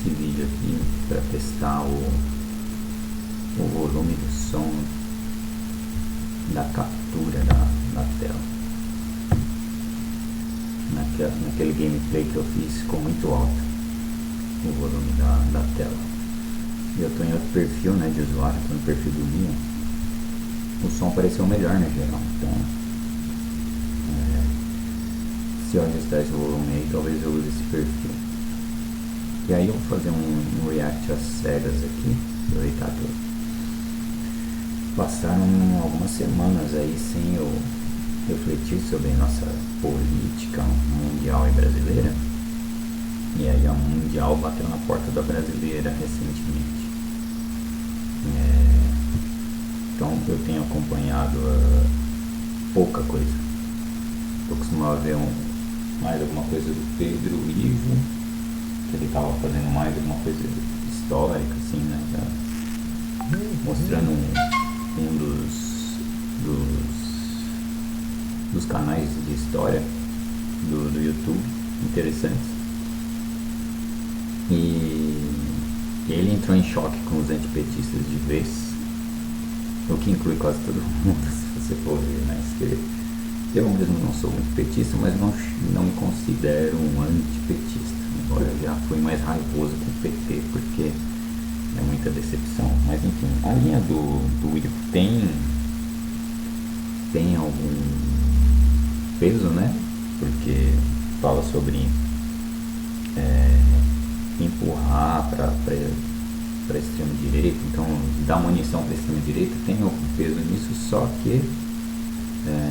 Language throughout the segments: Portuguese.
esse vídeo aqui para testar o volume do som da captura da tela. Naquele gameplay que eu fiz ficou muito alto o volume da tela. E eu tô em outro perfil, né, de usuário, tô no perfil do Leon. O som pareceu melhor, né, geral. Então, se eu ajustar esse volume aí, talvez eu use esse perfil. E aí eu vou fazer um react às cegas aqui. Aproveitar que passaram algumas semanas aí sem eu refletir sobre nossa política mundial e brasileira. E aí a mundial bateu na porta da brasileira recentemente. Então eu tenho acompanhado pouca coisa. Eu costumava ver mais alguma coisa do Pedro Ivo, que ele estava fazendo mais alguma coisa histórica, assim, né? Mostrando um dos canais de história do YouTube interessantes. E ele entrou em choque com os antipetistas de vez, o que inclui quase todo mundo, se você for ver na esquerda. Eu mesmo não sou muito petista, mas não me considero um antipetista, embora eu já fui mais raivoso com o PT, porque é muita decepção. Mas enfim, a linha do Will tem algum peso, né? Porque fala sobre empurrar para extrema direita, então dar munição para extrema direita tem algum peso nisso, só que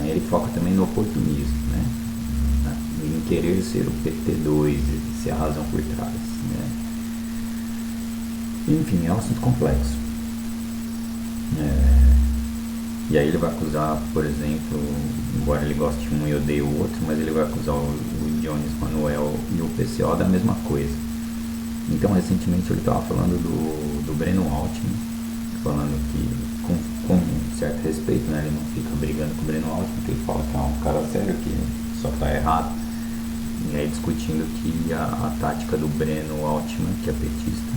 ele foca também no oportunismo, né? Em querer ser o PT2, ser a razão por trás, né? Enfim, é um assunto complexo. E aí ele vai acusar, por exemplo, embora ele goste de um e odeie o outro, mas ele vai acusar o Jones Manuel e o PCO da mesma coisa. Então recentemente ele estava falando do Breno Altman, falando que com certo respeito, né, ele não fica brigando com o Breno Altman, porque ele fala que é um cara sério, que só está errado. E aí discutindo que a tática do Breno Altman, que é petista,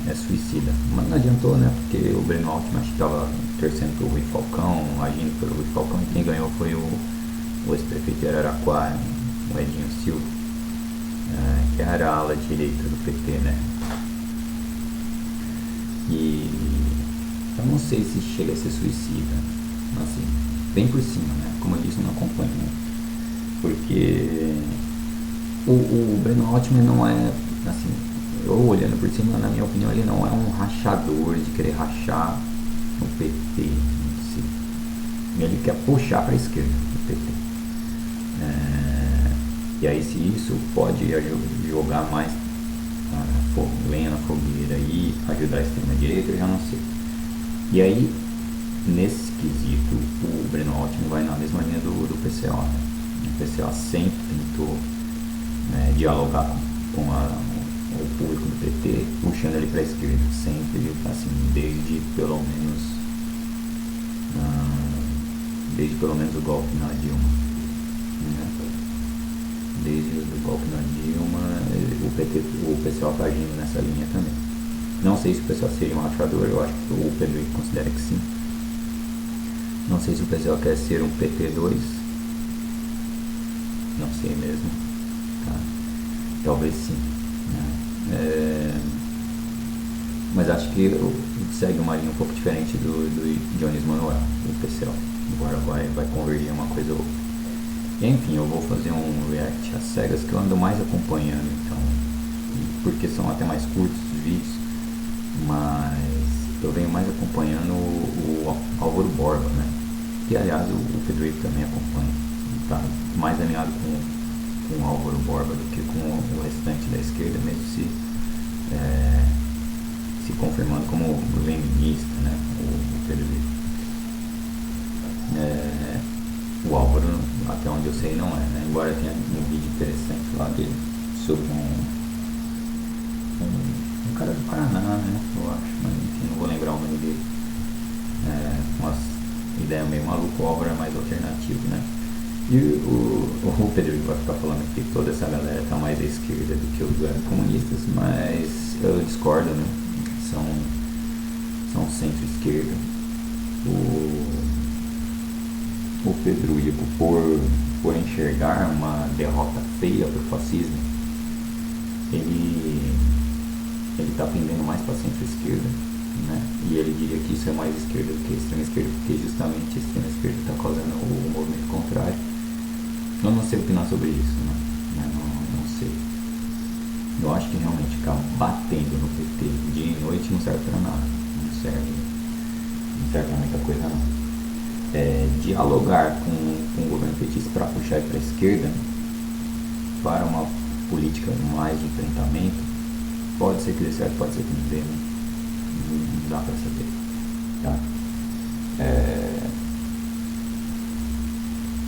é suicida. Mas não adiantou, né? Porque o Breno Altman estava torcendo pelo Rui Falcão, agindo pelo Rui Falcão, e quem ganhou foi o ex-prefeito de Araraquara, o Edinho Silva, que era a ala direita do PT, né? E eu não sei se chega a ser suicida, assim, bem por cima, né? Como eu disse, eu não acompanho muito. Porque o Breno Altman não é, assim, eu olhando por cima, na minha opinião, ele não é um rachador de querer rachar o PT em si. Ele quer puxar para a esquerda o PT. E aí se isso pode jogar mais lenha na fogueira e ajudar a extrema direita, eu já não sei. E aí, nesse quesito, o Breno Altman vai na mesma linha do PCO, né? O PCO sempre tentou dialogar com o público do PT, puxando ele para a esquerda, sempre, assim, desde pelo menos o golpe na Dilma, né? Desde o golpe na Dilma, o PCO está agindo nessa linha também. Não sei se o PCO seria um rachador, eu acho que o Pedro considera que sim. Não sei se o PCO quer ser um PT2, não sei mesmo, tá? Talvez sim, né? Mas acho que segue uma linha um pouco diferente do Jones Manuel, do PCO, embora vai convergir uma coisa ou outra. E, enfim, eu vou fazer um react às cegas que eu ando mais acompanhando, então, porque são até mais curtos os vídeos, mas eu venho mais acompanhando o Álvaro Borba, né? Que aliás o Pedro Ivo também acompanha, tá mais alinhado com o Álvaro Borba do que com o restante da esquerda, mesmo se confirmando como leninista, né? O Pedro Ivo. O Álvaro, até onde eu sei, não é, né? Embora tenha um vídeo interessante lá dele sobre um cara do Paraná, né? Eu acho, mas enfim, não vou lembrar o nome dele. Umas ideias meio malucas, o Álvaro é mais alternativo, né? E o Pedro vai ficar falando que toda essa galera está mais à esquerda do que os comunistas, mas eu discordo, né? São centro-esquerda. O Pedro Ivo, por enxergar uma derrota feia para o fascismo, ele está pendendo mais para centro-esquerda, né? E ele diria que isso é mais esquerda do que extrema-esquerda, porque justamente a extrema-esquerda está causando o movimento contrário. Eu não sei opinar sobre isso, né? Não sei. Eu acho que realmente ficar batendo no PT dia e noite não serve para nada. Não serve para muita coisa, não. Dialogar com o governo petista para puxar para a esquerda, para uma política mais de enfrentamento, pode ser que dê certo, pode ser que não dê, né? Não dá para saber. Tá?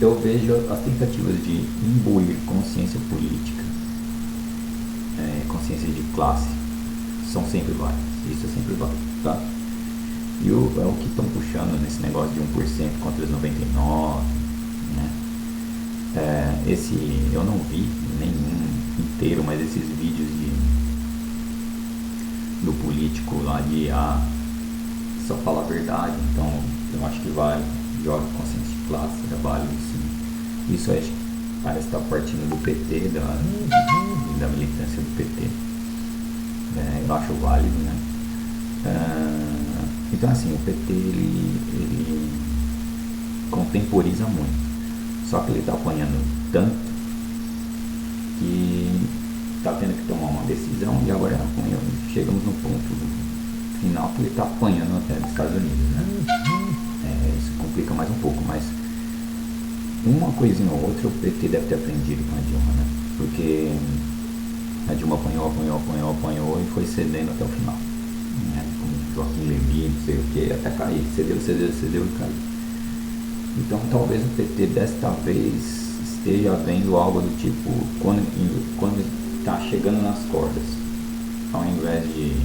Eu vejo as tentativas de imbuir consciência política, consciência de classe, são sempre válidas. Isso é sempre válido, tá? E é o que estão puxando nesse negócio de 1% contra os 99%, né? Eu não vi nenhum inteiro, mas esses vídeos do político lá de só fala a verdade, então eu acho que vale, joga consciência de classe, trabalho, isso aí parece estar partindo do PT, da militância do PT, eu acho válido, né? Então assim, o PT ele contemporiza muito, só que ele está apanhando tanto que está tendo que tomar uma decisão e agora chegamos no ponto final que ele está apanhando até nos Estados Unidos, né? Isso complica mais um pouco, mas uma coisinha ou outra o PT deve ter aprendido com a Dilma, né? Porque a Dilma apanhou e foi cedendo até o final, né? Com Joaquim Levy, não sei o que, até cair, cedeu e caiu. Então talvez o PT desta vez esteja vendo algo do tipo, quando está chegando nas cordas, ao invés de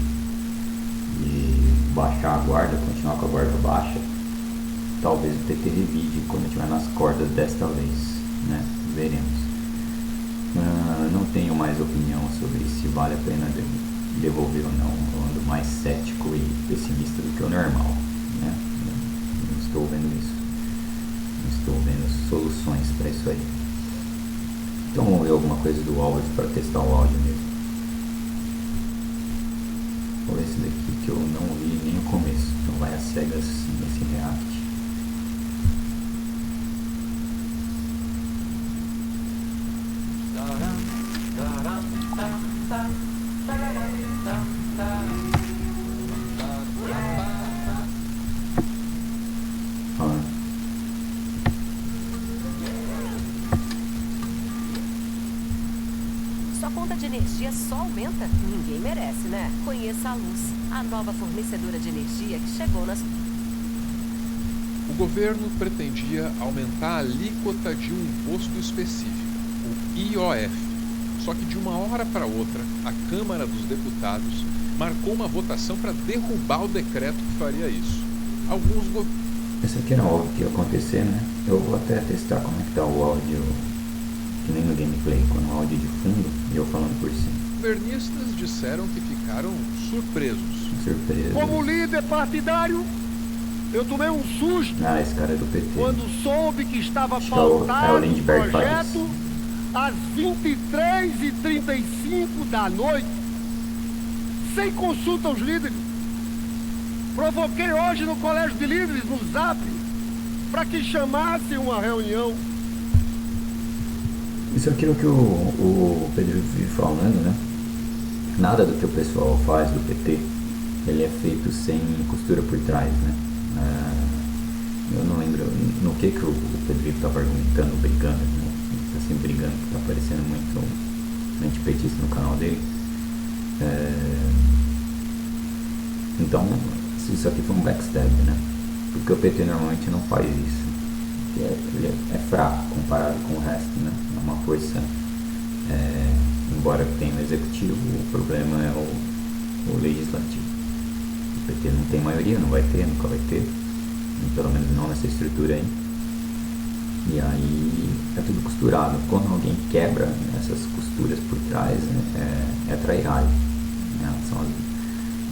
baixar a guarda, continuar com a guarda baixa, talvez o PT revide quando estiver nas cordas desta vez, né? Veremos. Não tenho mais opinião sobre se vale a pena devolver ou não. Eu ando mais cético e pessimista do que o normal, né? Não estou vendo isso. Não estou vendo soluções para isso aí. Então vamos ver alguma coisa do áudio para testar o áudio mesmo. Vou ver esse daqui que eu não vi nem o começo. Então vai às cegas nesse react. Sua conta de energia só aumenta? Ninguém merece, né? Conheça a Luz, a nova fornecedora de energia que chegou nas... O governo pretendia aumentar a alíquota de um imposto específico, o IOF. Só que de uma hora para outra, a Câmara dos Deputados marcou uma votação para derrubar o decreto que faria isso. Alguns governos... Isso aqui era óbvio que ia acontecer, né? Eu vou até testar como é que tá o áudio, que nem no gameplay, com o áudio de fundo e eu falando por cima. Governistas disseram que ficaram surpresos. Surpresa. Como líder partidário, eu tomei um susto Esse cara é do PT. quando soube que estava É o pautado o Lindbergh projeto às 23h35 da noite, sem consulta aos líderes. Provoquei hoje no Colégio de Líderes, no Zap, para que chamassem uma reunião. Isso é aquilo que o Pedro vive falando, né? Nada do que o pessoal faz do PT, ele é feito sem costura por trás, né? Eu não lembro no que o Pedro estava argumentando, brigando, né? Ele está sempre brigando, está aparecendo muito antipetista no canal dele. Então, isso aqui foi um backstab, né? Porque o PT normalmente não faz isso. Ele é fraco comparado com o resto, né? É uma força, embora tenha o executivo, o problema é o legislativo. O PT não tem maioria, não vai ter, nunca vai ter, pelo menos não nessa estrutura aí. E aí é tudo costurado. Quando alguém quebra essas costuras por trás, né, é trairagem. Né?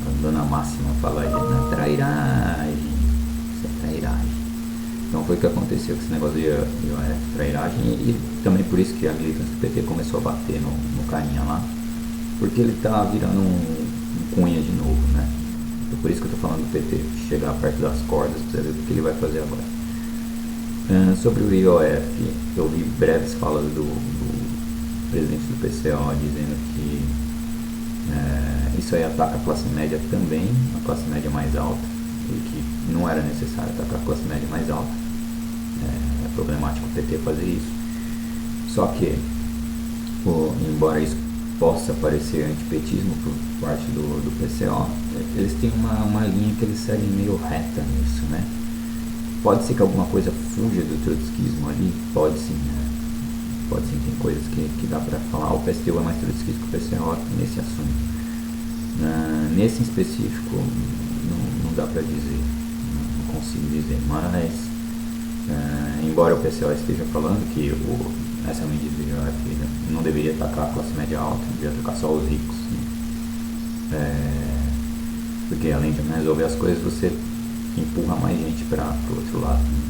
A dona Máxima fala aí, não é trairagem, isso é trairagem. Então foi o que aconteceu com esse negócio de trairagem, e também por isso que a militância do PT começou a bater no carinha lá, porque ele tá virando um cunha de novo, né? Então por isso que eu tô falando do PT, chegar perto das cordas pra você ver o que ele vai fazer agora. Sobre o IOF, eu vi breves falas do presidente do PCO dizendo que isso aí ataca a classe média também, a classe média mais alta, e que não era necessário atacar a classe média mais alta. É problemático o PT fazer isso. Só que, embora isso possa parecer antipetismo por parte do PCO, eles têm uma linha que eles seguem meio reta nisso, né? Pode ser que alguma coisa fuja do trotskismo ali, pode sim, né? Pode sim, tem coisas que dá pra falar, o PSTU é mais trotskista que o PCO nesse assunto. Nesse em específico, não dá pra dizer, não consigo dizer, mas embora o PCO esteja falando que essa medida do IOF não deveria atacar a classe média alta, deveria atacar só os ricos, né? Porque além de não resolver as coisas, você empurra mais gente para o outro lado, né?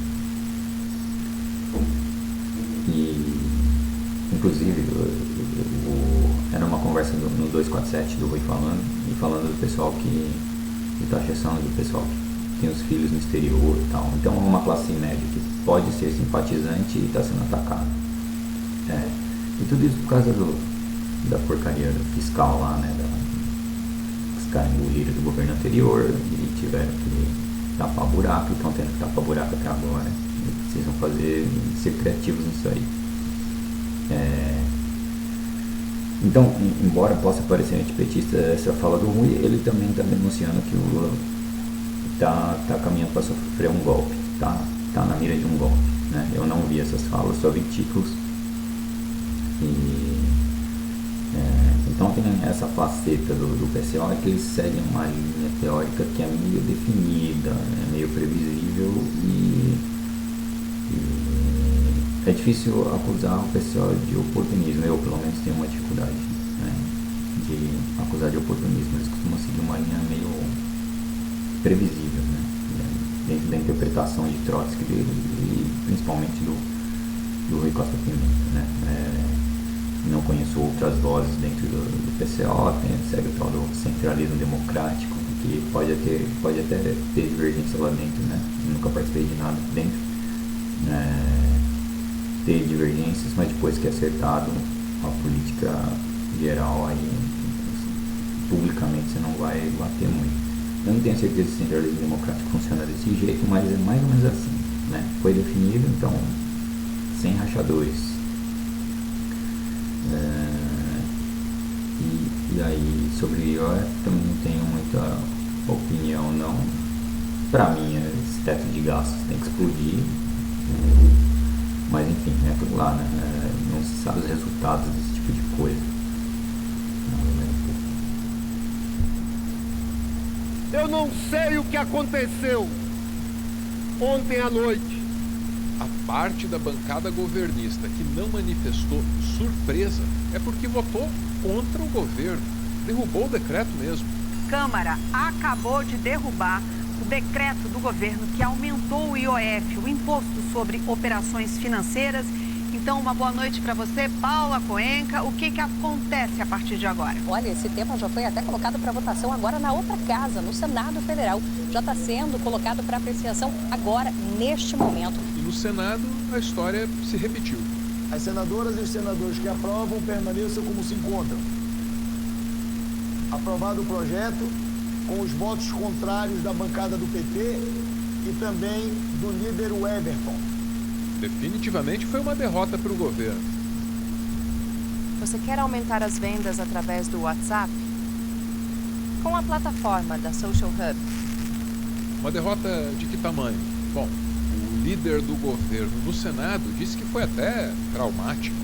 E inclusive era uma conversa no 247 do Rui falando do pessoal que está acessando, do pessoal que tem os filhos no exterior e tal. Então é uma classe média que pode ser simpatizante e está sendo atacada. E tudo isso por causa da porcaria fiscal lá, né? Os caras engoliram do governo anterior e tiveram que tapar buraco, e estão tendo que tapar buraco até agora. E precisam ser criativos nisso aí. Então, embora possa parecer antipetista essa fala do Rui, ele também está denunciando que o Lula está caminhando para sofrer um golpe, tá na mira de um golpe, né? Eu não vi essas falas, só vi títulos. Então tem essa faceta do PCO, que eles seguem uma linha teórica que é meio definida, é meio previsível, e é difícil acusar o PCO de oportunismo. Eu pelo menos tenho uma dificuldade, né, de acusar de oportunismo. Eles costumam seguir uma linha meio previsível, né, dentro da interpretação de Trotsky e principalmente do Rui Costa Pimenta, né. Não conheço outras vozes dentro do PCO, segue o tal do centralismo democrático, que pode até ter divergência lá dentro, né? Eu nunca participei de nada dentro. Ter divergências, mas depois que é acertado a política geral, aí publicamente você não vai bater muito. Eu não tenho certeza se o centralismo democrático funciona desse jeito, mas é mais ou menos assim, né? Foi definido, então, sem rachadores. E aí, sobre o IOF também não tenho muita opinião, não. Pra mim, esse teto de gastos tem que explodir, mas enfim, é tudo lá, né? Não se sabe os resultados desse tipo de coisa. Eu não sei o que aconteceu ontem à noite. A parte da bancada governista que não manifestou surpresa é porque votou contra o governo. Derrubou o decreto mesmo. Câmara acabou de derrubar o decreto do governo que aumentou o IOF, o Imposto sobre Operações Financeiras. Então, uma boa noite para você, Paula Coenca. O que acontece a partir de agora? Olha, esse tema já foi até colocado para votação agora na outra casa, no Senado Federal. Já está sendo colocado para apreciação agora, neste momento. E no Senado, a história se repetiu. As senadoras e os senadores que aprovam permaneçam como se encontram. Aprovado o projeto, com os votos contrários da bancada do PT e também do líder Weberton. Definitivamente foi uma derrota para o governo. Você quer aumentar as vendas através do WhatsApp? Com a plataforma da Social Hub. Uma derrota de que tamanho? Bom, o líder do governo no Senado disse que foi até traumático.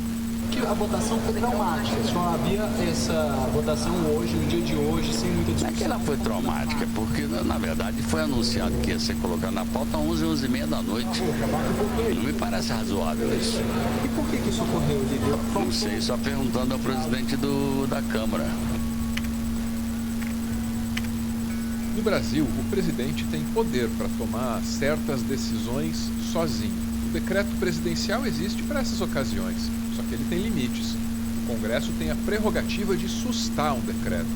Que a votação foi traumática. Só havia essa votação hoje, no dia de hoje, sem muita discussão. É que ela foi traumática, porque na verdade foi anunciado que ia ser colocado na pauta 11h30 da noite. Não me parece razoável isso. E por que isso ocorreu, líder? Não sei, só perguntando ao presidente da Câmara. No Brasil, o presidente tem poder para tomar certas decisões sozinho. O decreto presidencial existe para essas ocasiões, só que ele tem limites. O Congresso tem a prerrogativa de sustar um decreto.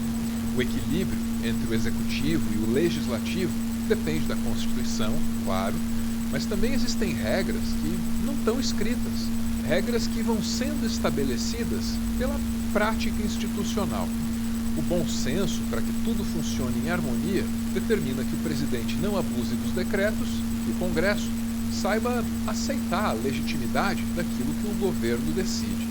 O equilíbrio entre o executivo e o legislativo depende da Constituição, claro, mas também existem regras que não estão escritas, regras que vão sendo estabelecidas pela prática institucional. O bom senso, para que tudo funcione em harmonia, determina que o presidente não abuse dos decretos e que o Congresso saiba aceitar a legitimidade daquilo que o governo decide.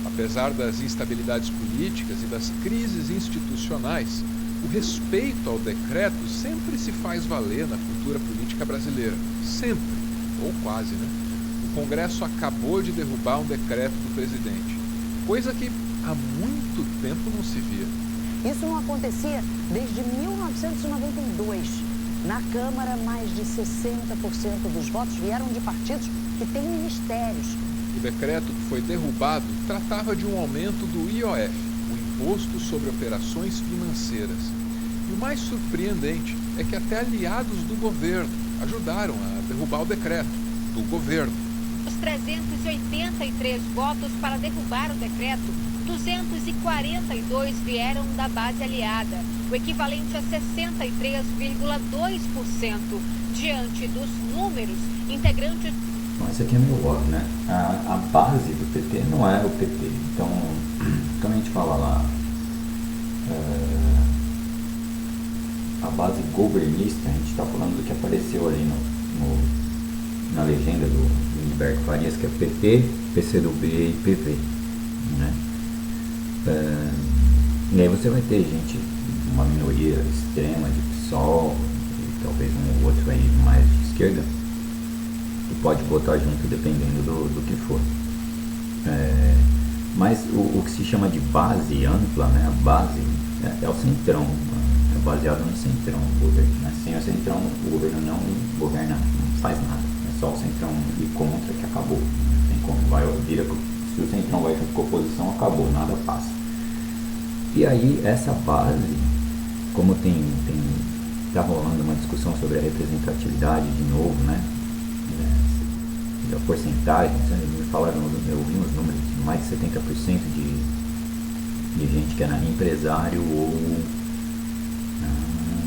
Apesar das instabilidades políticas e das crises institucionais, o respeito ao decreto sempre se faz valer na cultura política brasileira. Sempre, ou quase, né? O Congresso acabou de derrubar um decreto do presidente, coisa que há muito tempo não se via. Isso não acontecia desde 1992. Na Câmara, mais de 60% dos votos vieram de partidos que têm ministérios. O decreto que foi derrubado tratava de um aumento do IOF, o Imposto sobre Operações Financeiras. E o mais surpreendente é que até aliados do governo ajudaram a derrubar o decreto, do governo. Os 383 votos para derrubar o decreto, 242 vieram da base aliada, o equivalente a 63,2%. Diante dos números, integrantes... Bom, isso aqui é meio óbvio, né? A base do PT não é o PT. Então, quando a gente fala lá, a base governista, a gente está falando do que apareceu ali na legenda do Humberto Farias, que é PT, PCdoB e PV, né? E aí você vai ter gente, uma minoria extrema de PSOL, e talvez um ou outro aí mais de esquerda, que pode votar junto dependendo do que for. Mas o que se chama de base ampla, né? A base é o centrão, é baseado no centrão do governo, né? Sem o centrão o governo não governa, não faz nada, é só o centrão ir contra que acabou. Não tem como, se o centrão vai junto com a oposição, acabou, nada passa. E aí essa base, como tá rolando uma discussão sobre a representatividade de novo, né? A porcentagem, me falaram, eu ouvi uns números de mais de 70% de gente que era empresário ou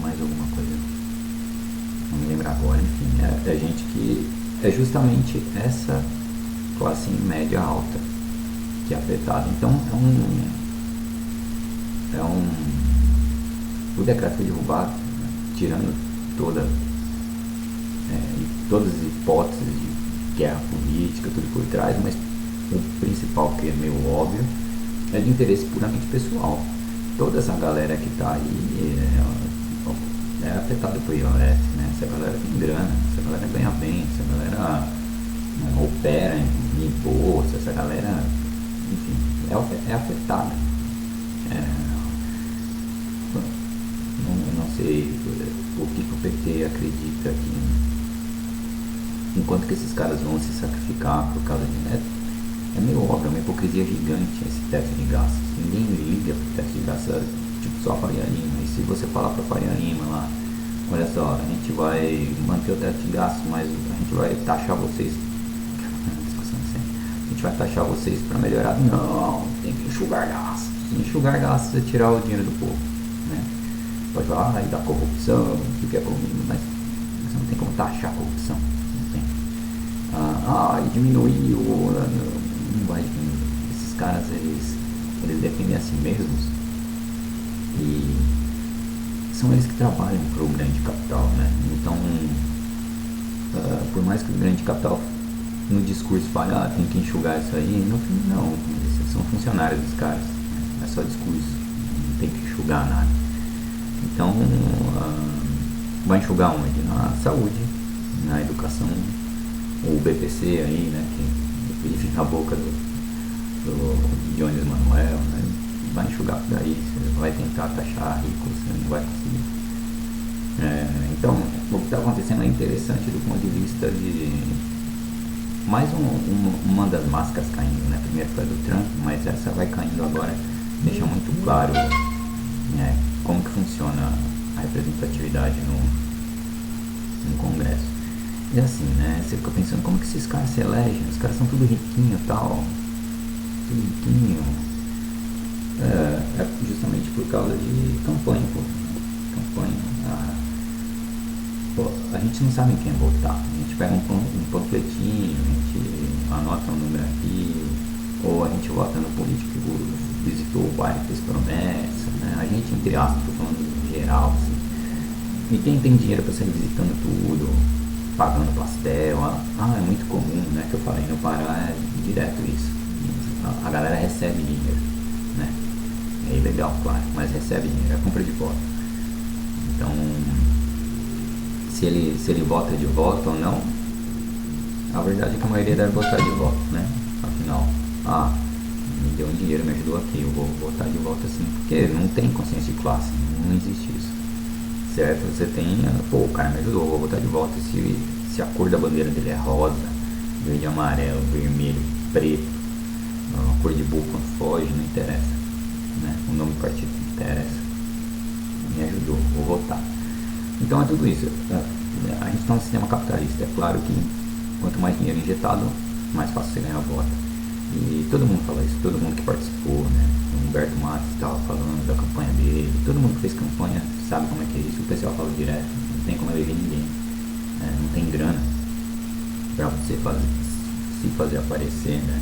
mais alguma coisa, não me lembro agora, enfim, é gente que é justamente essa classe média alta que é afetada. Então o decreto foi derrubado, né, tirando todas as hipóteses de guerra política, tudo por trás, mas o principal, que é meio óbvio, é de interesse puramente pessoal. Toda essa galera que está aí é afetada por IOF, né? Essa galera tem grana, essa galera ganha bem, essa galera opera em bolsa, essa galera, enfim, é afetada. Eu não sei o que o PT acredita que enquanto que esses caras vão se sacrificar por causa de neto, é meio óbvio, é uma hipocrisia gigante esse teto de gastos. Ninguém liga pro teto de gastos, tipo só a Faria Lima. E se você falar pra Faria Lima lá, olha só, a gente vai manter o teto de gastos, mas a gente vai taxar vocês, a gente vai taxar vocês pra melhorar. Não, tem que enxugar gastos. Enxugar gastos é tirar o dinheiro do povo, né? Pode falar, e da corrupção, o que é corrupção, mas você não tem como taxar a corrupção. E diminuir não vai diminuir. Esses caras, eles defendem a si mesmos e são eles que trabalham para o grande capital, né? Então, por mais que o grande capital no discurso fale, tem que enxugar isso aí, no fim não, esses são funcionários dos caras, né? É só discurso, não tem que enxugar nada. Então, vai enxugar onde? Na saúde, na educação, o BPC aí, né, que vive na boca do Jones Manuel, né? Vai enxugar por aí, você vai tentar taxar rico, você não vai conseguir. Então, o que está acontecendo é interessante do ponto de vista de mais uma das máscaras caindo, né? Primeiro foi a do Trump, mas essa vai caindo agora, deixa muito claro como que funciona a representatividade no Congresso. E assim, né? Você fica pensando como que esses caras se elegem, os caras são tudo riquinho e tal, tudo riquinho. É justamente por causa de campanha, pô. A gente não sabe em quem votar. A gente pega um panfletinho, a gente anota um número aqui, ou a gente vota no político que visitou o bairro e fez promessa, né? A gente, entre aspas, tô falando em geral, assim. E quem tem dinheiro para sair visitando tudo, pagando pastel, é muito comum, né? Que eu falei, no Pará é direto isso. A galera recebe dinheiro, né? É ilegal, claro, mas recebe dinheiro, é compra de voto. Então, se ele vota de volta ou não, a verdade é que a maioria deve votar de volta, né? Afinal, me deu um dinheiro, me ajudou aqui, eu vou votar de volta sim, porque não tem consciência de classe, não existe isso, certo? Você tem, o cara me ajudou, eu vou votar de volta. Se a cor da bandeira dele é rosa, verde, amarelo, vermelho, preto, a cor de burro quando foge, não interessa, né? O nome do partido não interessa, me ajudou, vou votar. Então é tudo isso. A gente está num sistema capitalista. É claro que quanto mais dinheiro injetado, mais fácil você ganhar voto. E todo mundo fala isso, todo mundo que participou, né? O Humberto Matos estava falando da campanha dele, todo mundo que fez campanha sabe como é que é isso. O pessoal fala direto, não tem como eleger ninguém, não tem grana para você se fazer aparecer, né?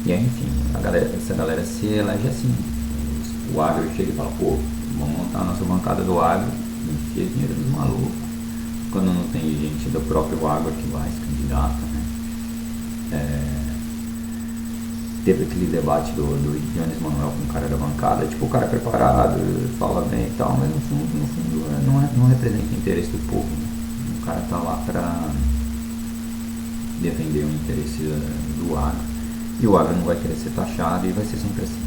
E aí, enfim, essa galera se elege assim. O agro chega e fala, vamos montar a nossa bancada do agro, enfia dinheiro dos malucos. Quando não tem gente do próprio agro que vai se candidata, né? Teve aquele debate do Jones Manuel com o cara da bancada, tipo, o cara é preparado, fala bem e tal, mas no fundo não representa o interesse do povo, né? O cara tá lá pra defender o interesse do agro, e o agro não vai querer ser taxado, e vai ser sempre assim,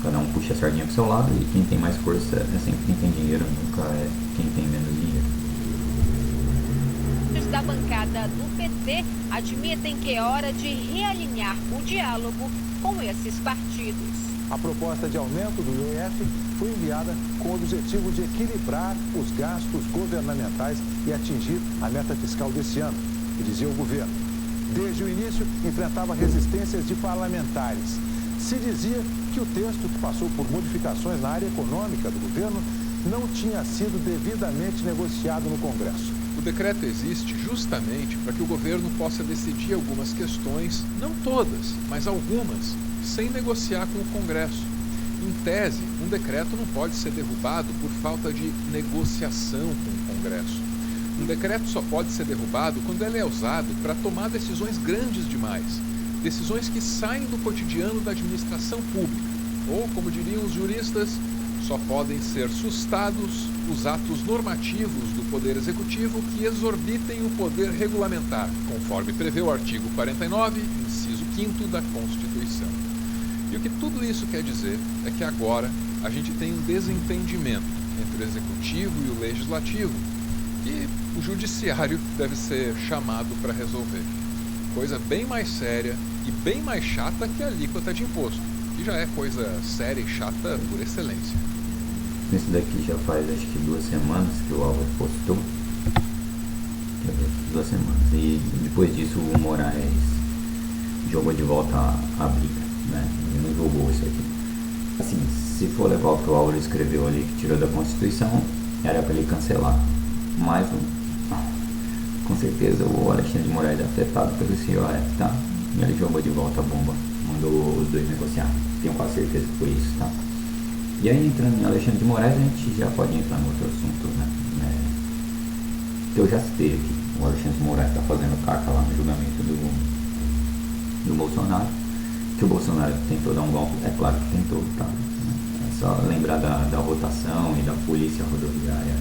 cada um puxa a sardinha pro seu lado, e quem tem mais força é sempre quem tem dinheiro, nunca é quem tem menos dinheiro. Os da bancada do PT admitem que é hora de realinhar o diálogo com esses partidos. A proposta de aumento do IOF foi enviada com o objetivo de equilibrar os gastos governamentais e atingir a meta fiscal desse ano, que dizia o governo. Desde o início, enfrentava resistências de parlamentares. Se dizia que o texto, que passou por modificações na área econômica do governo, não tinha sido devidamente negociado no Congresso. O decreto existe justamente para que o governo possa decidir algumas questões, não todas, mas algumas, sem negociar com o Congresso. Em tese, um decreto não pode ser derrubado por falta de negociação com o Congresso. Um decreto só pode ser derrubado quando ele é usado para tomar decisões grandes demais. Decisões que saem do cotidiano da administração pública, ou, como diriam os juristas, só podem ser sustados os atos normativos do Poder Executivo que exorbitem o poder regulamentar, conforme prevê o artigo 49, inciso 5º da Constituição. E o que tudo isso quer dizer é que agora a gente tem um desentendimento entre o Executivo e o Legislativo, que o Judiciário deve ser chamado para resolver. Coisa bem mais séria e bem mais chata que a alíquota de imposto, que já é coisa séria e chata por excelência. Isso daqui já faz acho que 2 semanas que o Álvaro postou. 2 semanas. E depois disso o Moraes jogou de volta a briga, né? Ele não jogou isso aqui. Assim, se for levar o que o Álvaro escreveu ali, que tirou da Constituição, era para ele cancelar. Mas com certeza o Alexandre de Moraes é afetado pelo IOF, tá? E ele jogou de volta a bomba, mandou os dois negociar. Tenho quase certeza que foi isso, tá? E aí, entrando em Alexandre de Moraes, a gente já pode entrar no outro assunto, né? Que eu já citei aqui. O Alexandre de Moraes está fazendo carta lá no julgamento do Bolsonaro. Que o Bolsonaro tentou dar um golpe, é claro que tentou, tá? É só lembrar da votação e da polícia rodoviária,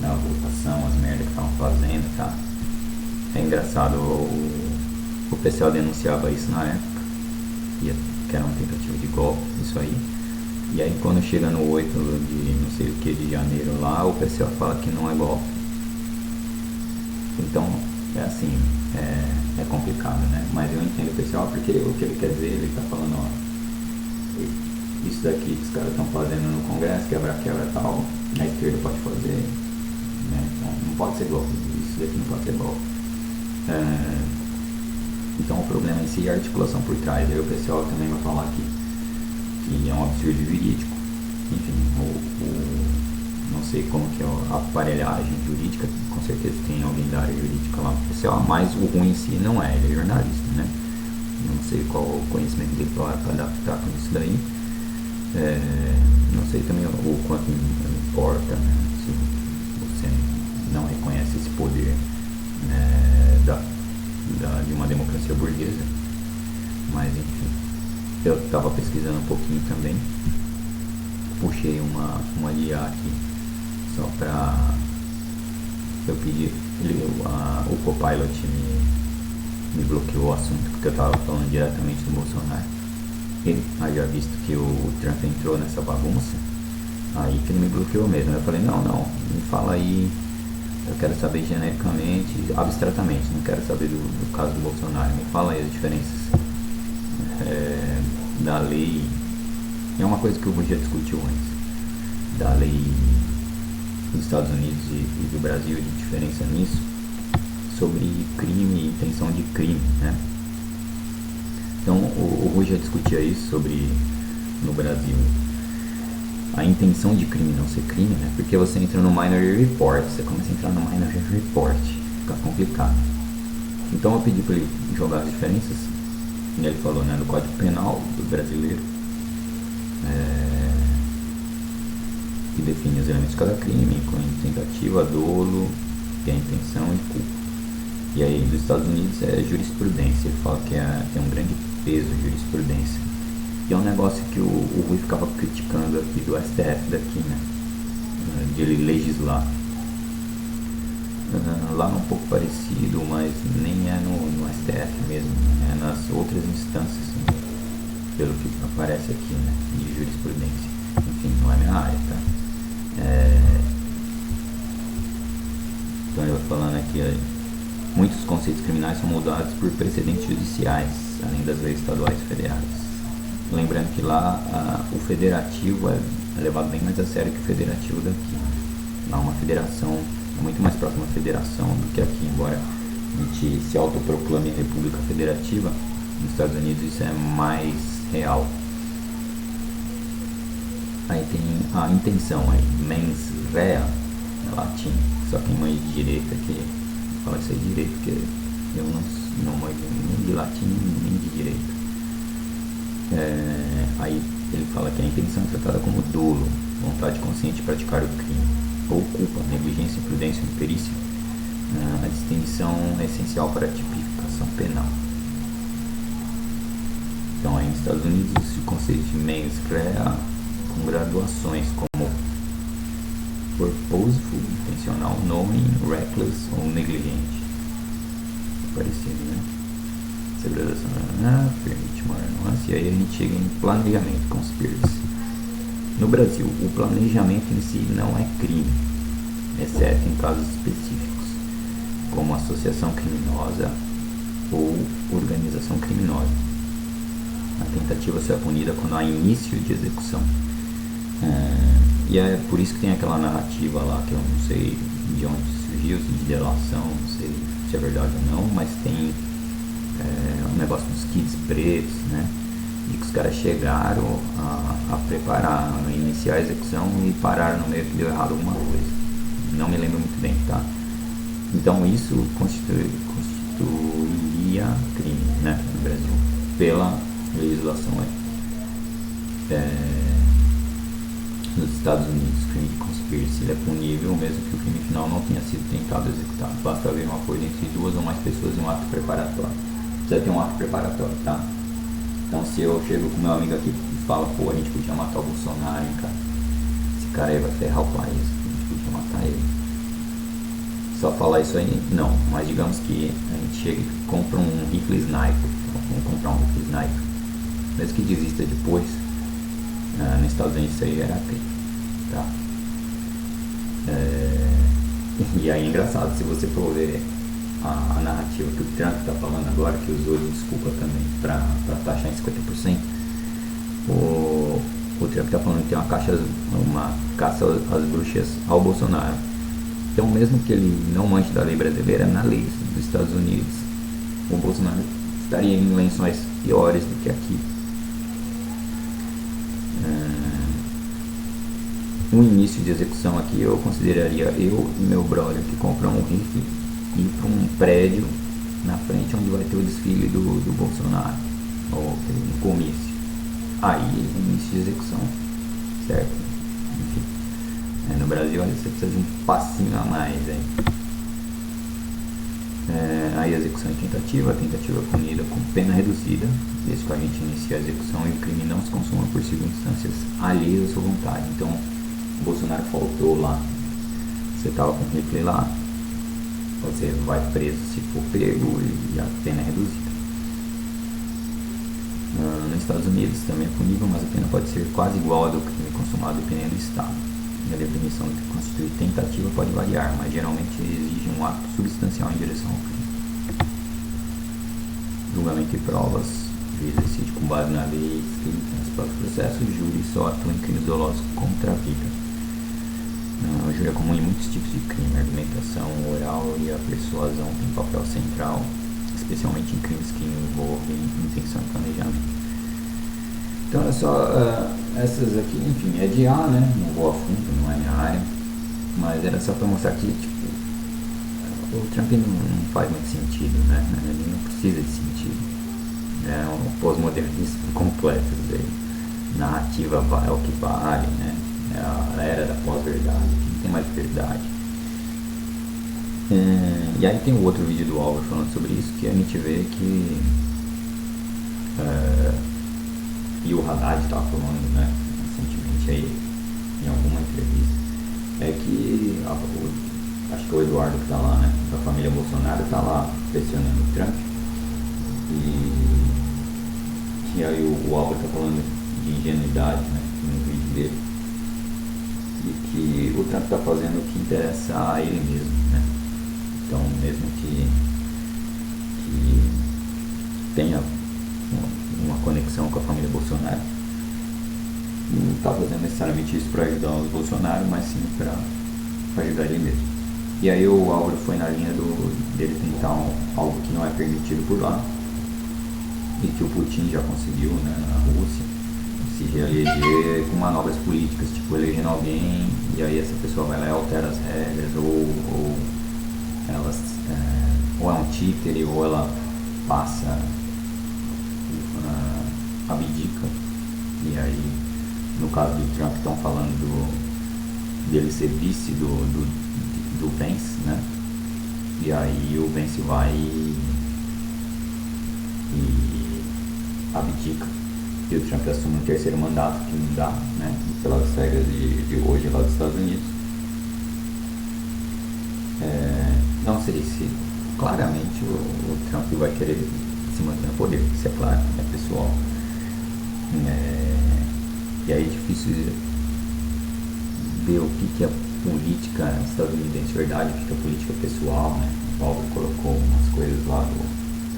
da votação, as merdas que estavam fazendo, tá? É engraçado, O PCO denunciava isso na época, que era uma tentativa de golpe, isso aí. E aí quando chega no 8 de não sei o que de janeiro lá, o PCO fala que não é golpe. Então, é assim, é complicado, né? Mas eu entendo o PCO porque o que ele quer dizer, ele tá falando, ó, isso daqui que os caras estão fazendo no Congresso, quebra e tal, a esquerda pode fazer, né? Então, não pode ser golpe, isso daqui não pode ser golpe. Então o problema em si é a articulação por trás. Aí o pessoal também vai falar que é um absurdo jurídico. Enfim, não sei como que é a aparelhagem jurídica, com certeza tem alguém da área jurídica lá no pessoal, mas o ruim em si não é, ele é jornalista, né? Não sei qual o conhecimento dele para adaptar com isso daí. Não sei também o quanto importa, né? Se você não reconhece esse poder, de uma democracia burguesa. Mas enfim, eu estava pesquisando um pouquinho também, puxei uma IA aqui só para eu pedir, o Copilot me bloqueou o assunto porque eu estava falando diretamente do Bolsonaro. Ele já visto que o Trump entrou nessa bagunça, aí que ele me bloqueou mesmo. Eu falei, não, me fala aí, eu quero saber genericamente, abstratamente, não quero saber do caso do Bolsonaro. Me fala aí as diferenças da lei, é uma coisa que o Rui já discutiu antes, da lei dos Estados Unidos e do Brasil, de diferença nisso, sobre crime e intenção de crime, né? Então o Rui já discutia isso sobre, no Brasil, a intenção de crime não ser crime, né? Porque você entra no Minority Report, você começa a entrar no Minority Report, fica complicado. Então eu pedi para ele jogar as diferenças, e ele falou, né, do Código Penal do brasileiro, que define os elementos de cada crime, incluindo tentativa, dolo, e a intenção e culpa. E aí dos Estados Unidos é jurisprudência, ele fala que tem um grande peso a jurisprudência. E é um negócio que o Rui ficava criticando aqui do STF daqui, né? De ele legislar. Lá é um pouco parecido, mas nem é no STF mesmo, é nas outras instâncias, né? Pelo que aparece aqui, né? De jurisprudência. Enfim, não é minha área, tá? Então ele vai falando aqui, muitos conceitos criminais são moldados por precedentes judiciais, além das leis estaduais e federais. Lembrando que lá o federativo é levado bem mais a sério que o federativo daqui. Lá uma federação é muito mais próxima à federação do que aqui, embora a gente se autoproclame república federativa, nos Estados Unidos isso é mais real. Aí tem a intenção aí, mens rea, é latim, só quem manja de direito aqui fala isso aí direito, porque eu não manjo nem de latim nem de direito. Aí ele fala que a intenção é tratada como dolo, vontade consciente de praticar o crime, ou culpa, negligência, imprudência, imperícia. A distinção é essencial para a tipificação penal. Então aí nos Estados Unidos existe o conceito de mens rea com graduações como purposeful, intencional, knowing, reckless ou negligente. Parecido, né? Segregação permite maior nuance, e aí a gente chega em planejamento, conspiracy. No Brasil, o planejamento em si não é crime, exceto em casos específicos, como associação criminosa ou organização criminosa. A tentativa só é punida quando há início de execução. E é por isso que tem aquela narrativa lá, que eu não sei de onde surgiu, de delação, não sei se é verdade ou não, mas tem um negócio dos kits pretos, né? De que os caras chegaram a preparar, a iniciar a execução e pararam no meio que deu errado alguma coisa. Não me lembro muito bem, tá? Então isso constituiria crime, né? No Brasil, pela legislação aí. Nos Estados Unidos, crime de conspiracy é punível mesmo que o crime final não tenha sido tentado executado. Basta haver um acordo entre duas ou mais pessoas em um ato preparatório. Precisa ter um ato preparatório, tá? Então se eu chego com meu amigo aqui e falo, pô, a gente podia matar o Bolsonaro, hein, cara? Esse cara aí vai ferrar o país, a gente podia matar ele. só falar isso aí, não, mas digamos que a gente chega e compra um rifle sniper, vamos comprar um rifle sniper, mesmo que desista depois, nos Estados Unidos isso aí era crime, tá? E aí é engraçado, se você for ver a narrativa que o Trump está falando agora, que usou de desculpa também para taxar em 50%, o Trump está falando que tem uma caça às bruxas ao Bolsonaro. Então, mesmo que ele não manche da lei brasileira, na lei dos Estados Unidos, o Bolsonaro estaria em lençóis piores do que aqui. Um início de execução aqui eu consideraria eu e meu brother que compram um rifle ir para um prédio na frente onde vai ter o desfile do Bolsonaro, ou um comício. Aí, início de execução, certo? Enfim, no Brasil você precisa de um passinho a mais, hein? Aí a execução é tentativa punida com pena reduzida, desde que a gente inicie a execução e o crime não se consuma por circunstâncias alheias à sua vontade. Então, o Bolsonaro faltou lá, você estava com o rifle lá, você vai preso se for pego e a pena é reduzida. Nos Estados Unidos também é punível, mas a pena pode ser quase igual à do crime consumado dependendo do estado. E a definição do que constitui tentativa pode variar, mas geralmente exige um ato substancial em direção ao crime. Julgamento e provas. O juiz decide com base na lei escrita nos próprios processos. O júri só atua em crimes dolosos contra a vida. O júri é comum em muitos tipos de crime. A argumentação oral e a persuasão têm papel central, especialmente em crimes que envolvem intenção e planejamento. Então é só essas aqui, enfim, é de A, né? Não vou a fundo, não é minha área, mas era só para mostrar que tipo, o Trump não faz muito sentido, né? Ele não precisa de sentido. É um pós-modernismo completo dele. Narrativa é o que vale, né? É a era da pós-verdade, que não tem mais verdade. E aí tem um outro vídeo do Álvaro falando sobre isso, que a gente vê que e o Haddad estava falando, né, recentemente aí em alguma entrevista, é que acho que o Eduardo que está lá, né, da família Bolsonaro, está lá pressionando o Trump, e aí o Álvaro está falando de ingenuidade, né, no vídeo dele, e que o Trump está fazendo o que interessa a ele mesmo, né. Então, mesmo que tenha uma conexão com a família Bolsonaro, não está fazendo necessariamente isso para ajudar os Bolsonaro, mas sim para ajudar ele mesmo. E aí o Álvaro foi na linha dele tentar algo que não é permitido por lá, e que o Putin já conseguiu, né, na Rússia, se reeleger com manobras políticas, tipo elegendo alguém, e aí essa pessoa vai lá e altera as regras, ou elas, ou é um títere, ou ela passa, abdica. E aí, no caso do Trump, estão falando dele ser vice do Pence, né? E aí o Pence vai e abdica, e o Trump assume um terceiro mandato, que não dá, né? Pelas regras de hoje lá dos Estados Unidos. Não sei se claramente o Trump vai querer se manter no poder, isso é claro, é pessoal. E aí é difícil ver o que é política estadunidense, verdade, o que é política pessoal, né? O Paulo colocou umas coisas lá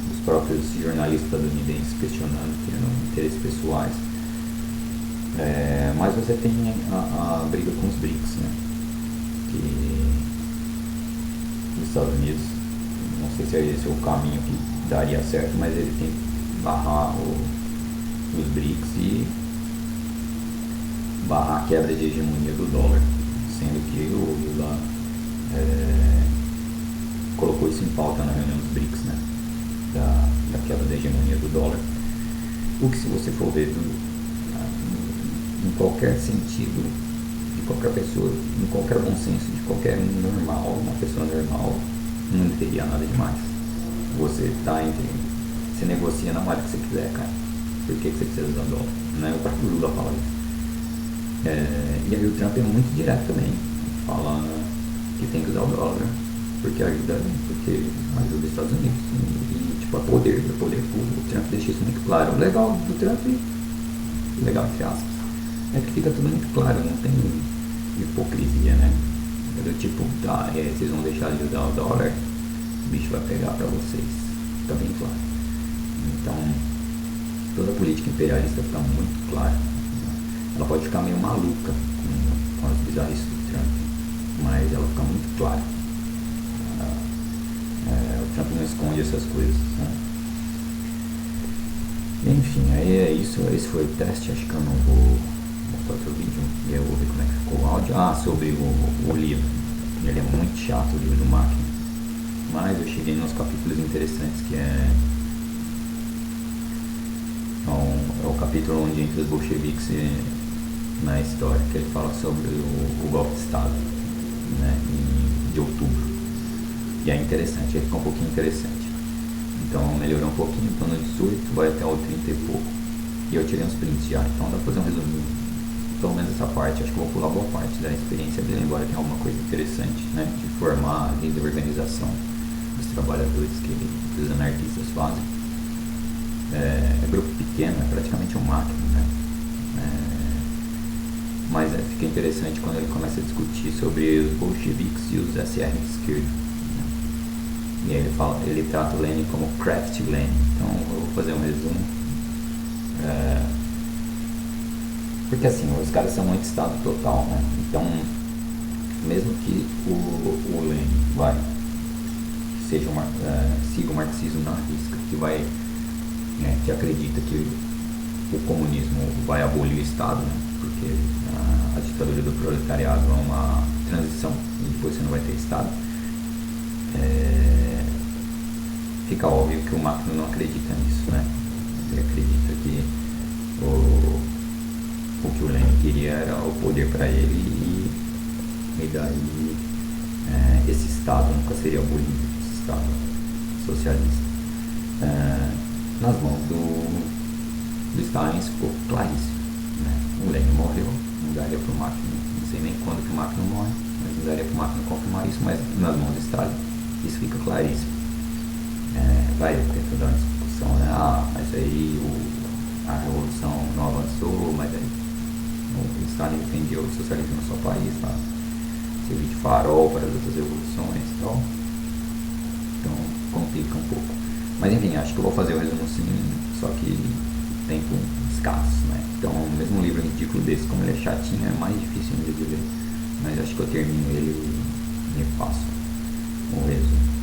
dos próprios jornalistas estadunidenses questionando, tendo interesses pessoais. Mas você tem a briga com os BRICS, né? Que os Estados Unidos, não sei se esse é o caminho que daria certo, mas ele tem que barrar os BRICS e barrar a quebra de hegemonia do dólar, sendo que o Lula colocou isso em pauta na reunião dos BRICS, né, da quebra da hegemonia do dólar, o que, se você for ver em qualquer sentido, de qualquer pessoa, em qualquer bom senso, de qualquer normal, uma pessoa normal, não teria nada demais. Você você negocia na hora que você quiser, cara. Por que você precisa usar dólar? Né? O próprio Lula fala isso. E aí o Trump é muito direto também, falando que tem que usar o dólar. porque ajuda os Estados Unidos. E tipo, o poder público. O Trump deixa isso muito claro. O legal do Trump, legal entre aspas, é que fica tudo muito claro, não tem hipocrisia, né? É do tipo, vocês vão deixar de usar o dólar, o bicho vai pegar pra vocês. Fica bem claro. Então, toda a política imperialista fica muito clara. Ela pode ficar meio maluca com as bizarrices do Trump, mas ela fica muito clara. O Trump não esconde essas coisas, né? Enfim, aí é isso. Esse foi o teste. Acho que eu não vou mostrar outro vídeo e eu vou ver como é que ficou o áudio. Sobre o livro. Ele é muito chato, o livro do Máquina, mas eu cheguei nos capítulos interessantes, que é o capítulo onde entra os bolcheviques na história, que ele fala sobre o golpe de Estado, né, de outubro. E é interessante, aí fica um pouquinho interessante. Então melhorou um pouquinho, então no 18 vai até o 30 e pouco. E eu tirei uns prints já, então dá pra fazer um resumo. Pelo menos essa parte, acho que eu vou pular boa parte da experiência dele, embora tenha alguma coisa interessante, né, de formar e de organização dos trabalhadores que os anarquistas fazem. É grupo pequeno, é praticamente um máquina, né? Mas fica interessante quando ele começa a discutir sobre os bolcheviques e os SR de esquerda, né? E aí ele trata o Lenin como Craft Lenin. Então eu vou fazer um resumo. Porque assim, os caras são muito Estado total, né? Então, mesmo que o Lenin siga o marxismo na risca, que acredita que o comunismo vai abolir o Estado, né? Porque a ditadura do proletariado é uma transição e depois você não vai ter Estado. Fica óbvio que o Máquina não acredita nisso, né? Ele acredita que o que o Lenin queria era o poder para ele e daí esse Estado nunca seria abolido, esse Estado socialista. Nas mãos do Stalin isso ficou claríssimo, né? O Lenin morreu, não daria para o Máquina, não sei nem quando que o Máquina morre, mas não daria para o Máquina confirmar isso, mas nas mãos do Stalin isso fica claríssimo. Vai ter toda uma discussão, né? Mas aí a revolução não avançou, mas aí o Stalin defendia o socialismo no seu país, tá? Serviu de farol para as outras revoluções e tal. Então complica um pouco. Mas enfim, acho que eu vou fazer o resumo sim, só que tempo escasso, né? Então, mesmo um livro ridículo desse, como ele é chatinho, é mais difícil ainda de ler. Mas acho que eu termino ele e faço o resumo.